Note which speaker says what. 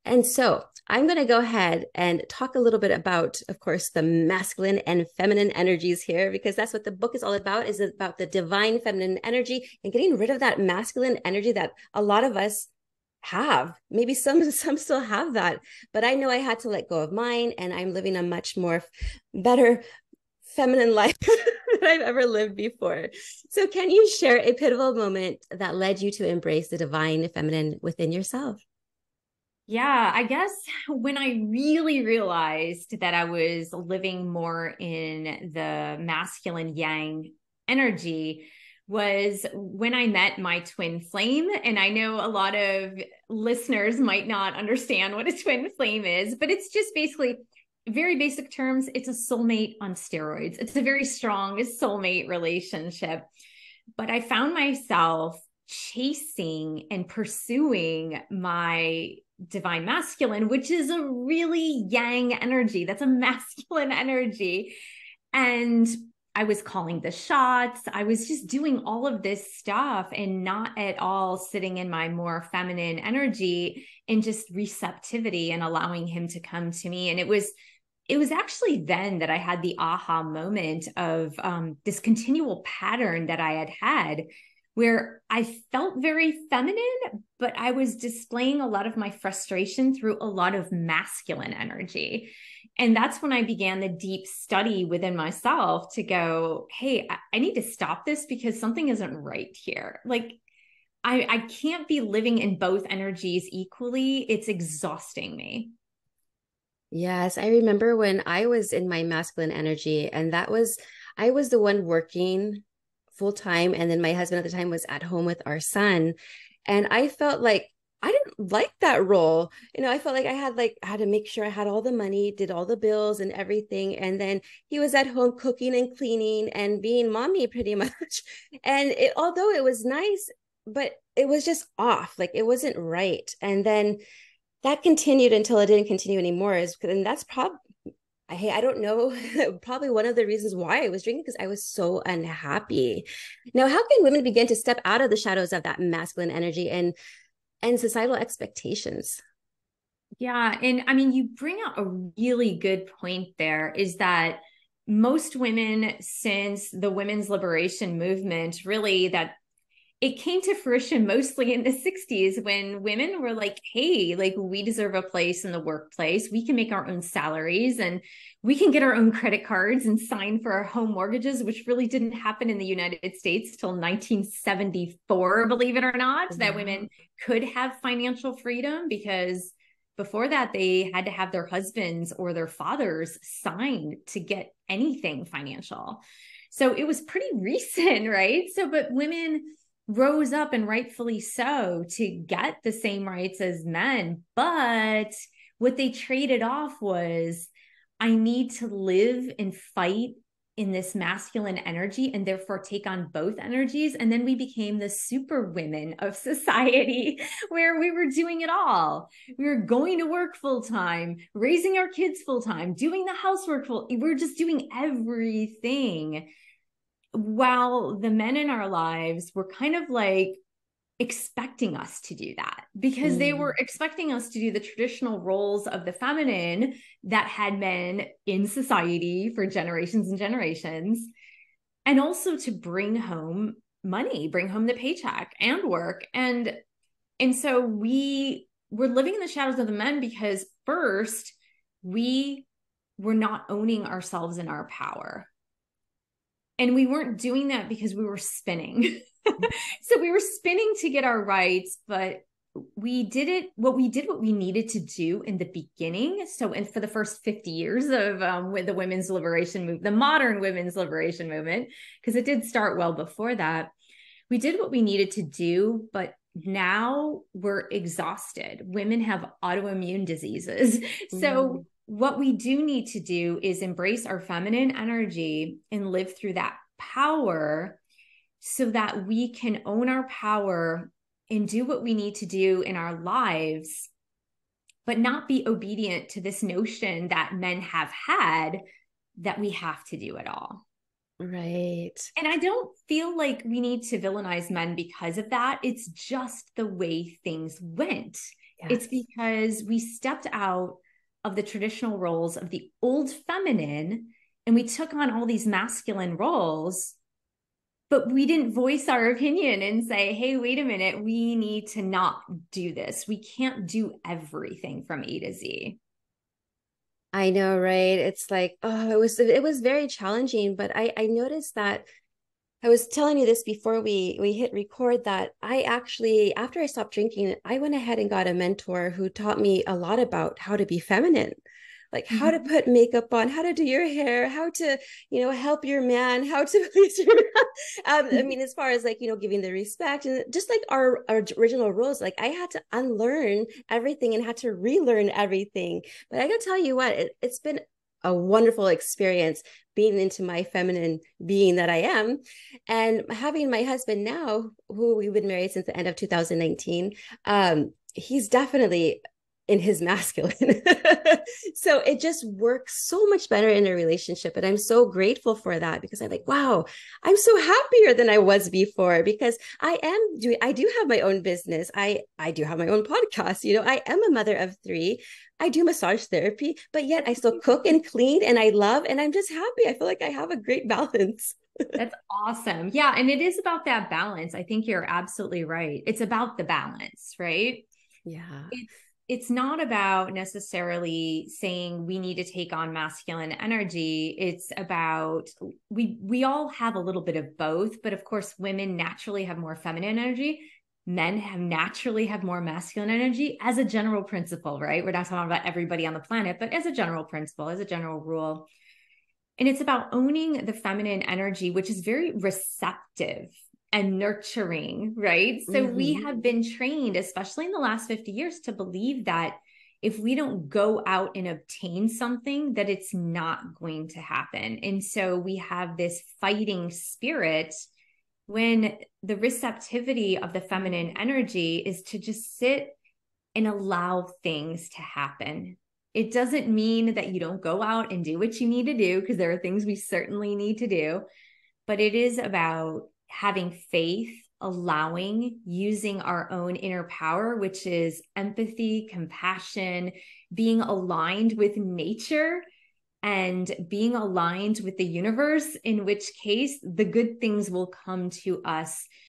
Speaker 1: And so I'm going to go ahead and talk a little bit about, of course, the masculine and feminine energies here, because that's what the book is all about, is about the divine feminine energy and getting rid of that masculine energy that a lot of us have. Maybe some still have that, but I know I had to let go of mine, and I'm living a much more better feminine life than I've ever lived before. So can you share a pivotal moment that led you to embrace the divine feminine within yourself?
Speaker 2: Yeah, I guess when I really realized that I was living more in the masculine yang energy was when I met my twin flame. And I know a lot of listeners might not understand what a twin flame is, but it's just basically very basic terms. It's a soulmate on steroids. It's a very strong soulmate relationship. But I found myself chasing and pursuing my divine masculine, which is a really yang energy. That's a masculine energy. And I was calling the shots. I was just doing all of this stuff and not at all sitting in my more feminine energy and just receptivity and allowing him to come to me. And it was actually then that I had the aha moment of this continual pattern that I had where I felt very feminine, but I was displaying a lot of my frustration through a lot of masculine energy. And that's when I began the deep study within myself to go, hey, I need to stop this because something isn't right here. Like, I can't be living in both energies equally. It's exhausting me.
Speaker 1: Yes, I remember when I was in my masculine energy, and I was the one working full time. And then my husband at the time was at home with our son. And I felt like I didn't like that role. I felt like I had to make sure I had all the money, did all the bills and everything. And then he was at home cooking and cleaning and being mommy pretty much. And although it was nice, but it was just off. Like it wasn't right. And then that continued until it didn't continue anymore. And that's probably, I don't know, probably one of the reasons why I was drinking, because I was so unhappy. Now, how can women begin to step out of the shadows of that masculine energy and societal expectations?
Speaker 2: Yeah. And I mean, you bring out a really good point there is that most women, since the women's liberation movement, really that it came to fruition mostly in the 60s when women were like, hey, like we deserve a place in the workplace. We can make our own salaries and we can get our own credit cards and sign for our home mortgages, which really didn't happen in the United States till 1974, believe it or not, that
Speaker 1: Wow.
Speaker 2: women could have financial freedom because before that, they had to have their husbands or their fathers sign to get anything financial. So it was pretty recent, right? So, but women rose up and rightfully so to get the same rights as men. But what they traded off was, I need to live and fight in this masculine energy and therefore take on both energies. And then we became the super women of society where we were doing it all. We were going to work full time, raising our kids full time, doing the housework full. We were just doing everything while the men in our lives were kind of like expecting us to do that because they were
Speaker 1: Mm.
Speaker 2: expecting us to do the traditional roles of the feminine that had been in society for generations and generations, and also to bring home money, bring home the paycheck and work. And so we were living in the shadows of the men because first we were not owning ourselves in our power. And we weren't doing that because we were spinning. So we were spinning to get our rights, but what we needed to do in the beginning. So, and for the first 50 years of with the women's liberation movement, the modern women's liberation movement, because it did start well before that, we did what we needed to do, but now we're exhausted. Women have autoimmune diseases. So
Speaker 1: Mm.
Speaker 2: what we do need to do is embrace our feminine energy and live through that power so that we can own our power and do what we need to do in our lives, but not be obedient to this notion that men have had that we have to do it all.
Speaker 1: Right.
Speaker 2: And I don't feel like we need to villainize men because of that. It's just the way things went. It's
Speaker 1: Yes.
Speaker 2: because we stepped out of the traditional roles of the old feminine and we took on all these masculine roles, but we didn't voice our opinion and say, hey, wait a minute, we need to not do this. We can't do everything from A to Z.
Speaker 1: I know, right? It's like, oh, it was very challenging, but I noticed that I was telling you this before we hit record that I actually, after I stopped drinking, I went ahead and got a mentor who taught me a lot about how to be feminine, like how to
Speaker 2: Mhm.
Speaker 1: put makeup on, how to do your hair, how to, help your man, how to please your I mean, as far as like, giving the respect and just like our original rules, like I had to unlearn everything and had to relearn everything. But I gotta tell you what, it's been a wonderful experience being into my feminine being that I am and having my husband now, who we've been married since the end of 2019, he's definitely in his masculine. So it just works so much better in a relationship. And I'm so grateful for that because I'm like, wow, I'm so happier than I was before because I do have my own business. I do have my own podcast. I am a mother of three. I do massage therapy, but yet I still cook and clean and I love and I'm just happy. I feel like I have a great balance.
Speaker 2: That's awesome. Yeah. And it is about that balance. I think you're absolutely right. It's about the balance, right?
Speaker 1: Yeah.
Speaker 2: It's it's not about necessarily saying we need to take on masculine energy. It's about we all have a little bit of both, but of course women naturally have more feminine energy. Men have naturally have more masculine energy as a general principle, right? We're not talking about everybody on the planet, but as a general principle, as a general rule. And it's about owning the feminine energy, which is very receptive and nurturing, right? So we
Speaker 1: Mm-hmm.
Speaker 2: have been trained, especially in the last 50 years, to believe that if we don't go out and obtain something, that it's not going to happen. And so we have this fighting spirit when the receptivity of the feminine energy is to just sit and allow things to happen. It doesn't mean that you don't go out and do what you need to do, because there are things we certainly need to do, but it is about having faith, allowing, using our own inner power, which is empathy, compassion, being aligned with nature and being aligned with the universe, in which case the good things will come to us